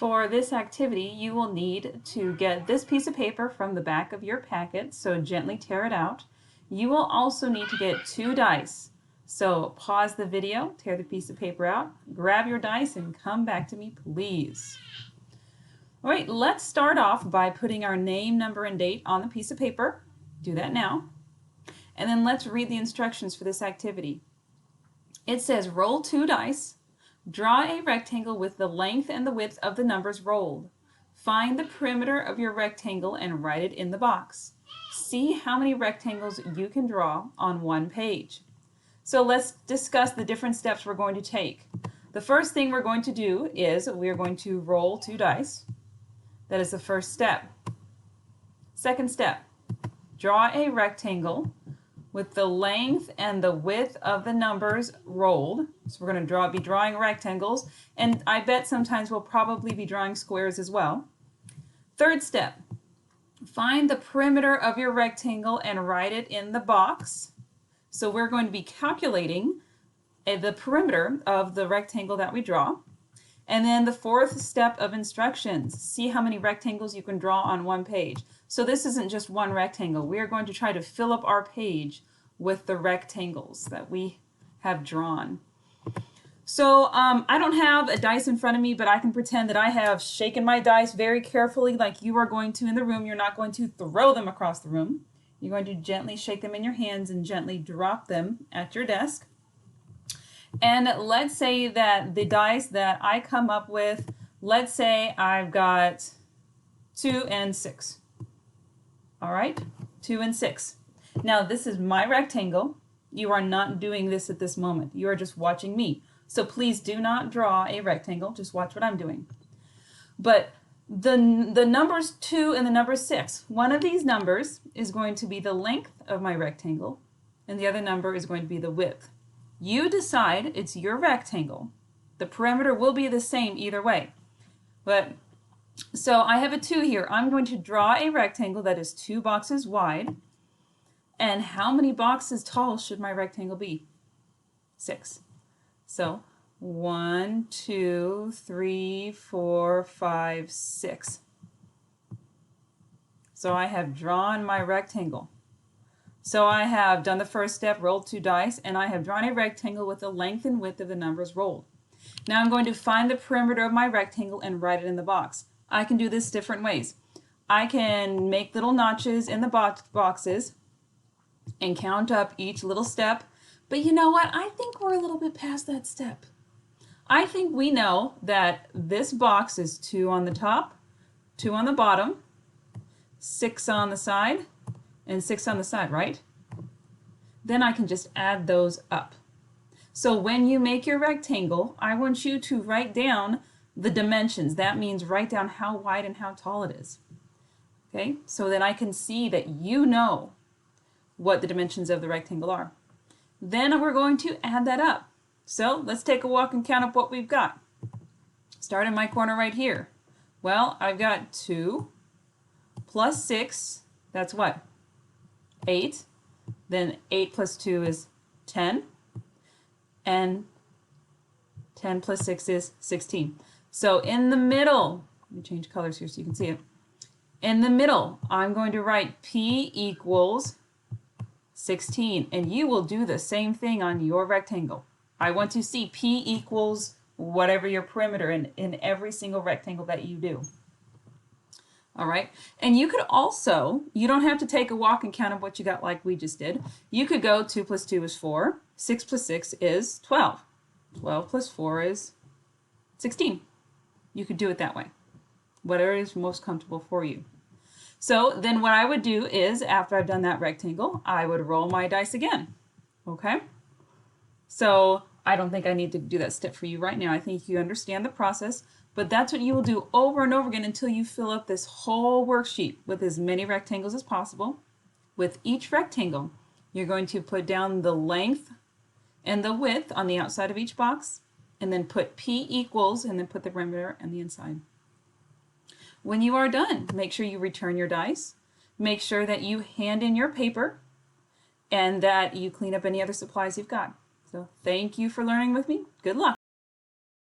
For this activity, you will need to get this piece of paper from the back of your packet, so gently tear it out. You will also need to get 2 dice. So pause the video, tear the piece of paper out, grab your dice, and come back to me, please. All right, let's start off by putting our name, number, and date on the piece of paper. Do that now. And then let's read the instructions for this activity. It says roll 2 dice. Draw a rectangle with the length and the width of the numbers rolled. Find the perimeter of your rectangle and write it in the box. See how many rectangles you can draw on one page. So let's discuss the different steps we're going to take. The first thing we're going to do is we're going to roll 2 dice. That is the first step. Second step, draw a rectangle with the length and the width of the numbers rolled. So we're going to be drawing rectangles, and I bet sometimes we'll probably be drawing squares as well. Third step, find the perimeter of your rectangle and write it in the box. So we're going to be calculating the perimeter of the rectangle that we draw. And then the fourth step of instructions, see how many rectangles you can draw on one page. So this isn't just one rectangle. We are going to try to fill up our page with the rectangles that we have drawn. So I don't have a dice in front of me, but I can pretend that I have shaken my dice very carefully like you are going to in the room. You're not going to throw them across the room. You're going to gently shake them in your hands and gently drop them at your desk. And let's say that the dice that I come up with, let's say I've got 2 and 6. All right, 2 and 6. Now this is my rectangle. You are not doing this at this moment. You are just watching me. So please do not draw a rectangle. Just watch what I'm doing. But the numbers 2 and the number 6, one of these numbers is going to be the length of my rectangle, and the other number is going to be the width. You decide, it's your rectangle. The perimeter will be the same either way. But so I have a 2 here. I'm going to draw a rectangle that is 2 boxes wide. And how many boxes tall should my rectangle be? 6. So 1, 2, 3, 4, 5, 6. So I have drawn my rectangle. So I have done the first step, rolled 2 dice, and I have drawn a rectangle with the length and width of the numbers rolled. Now I'm going to find the perimeter of my rectangle and write it in the box. I can do this different ways. I can make little notches in the boxes and count up each little step. But you know what? I think we're a little bit past that step. I think we know that this box is 2 on the top, 2 on the bottom, 6 on the side, and 6 on the side, right? Then I can just add those up. So when you make your rectangle, I want you to write down the dimensions. That means write down how wide and how tall it is. Okay, so then I can see that you know what the dimensions of the rectangle are. Then we're going to add that up. So let's take a walk and count up what we've got. Start in my corner right here. Well, I've got 2 plus 6, that's what? 8. Then 8 plus 2 is 10. And 10 plus 6 is 16. So in the middle, let me change colors here so you can see it. In the middle, I'm going to write P equals 16. And you will do the same thing on your rectangle. I want to see P equals whatever your perimeter in every single rectangle that you do. All right, and you could also, you don't have to take a walk and count up what you got like we just did. You could go 2 plus 2 is 4, 6 plus 6 is 12, 12 plus 4 is 16. You could do it that way, whatever is most comfortable for you. So then what I would do is, after I've done that rectangle, I would roll my dice again, okay? So I don't think I need to do that step for you right now. I think you understand the process. But that's what you will do over and over again until you fill up this whole worksheet with as many rectangles as possible. With each rectangle, you're going to put down the length and the width on the outside of each box, and then put P equals, and then put the perimeter on the inside. When you are done, make sure you return your dice. Make sure that you hand in your paper and that you clean up any other supplies you've got. So thank you for learning with me. Good luck.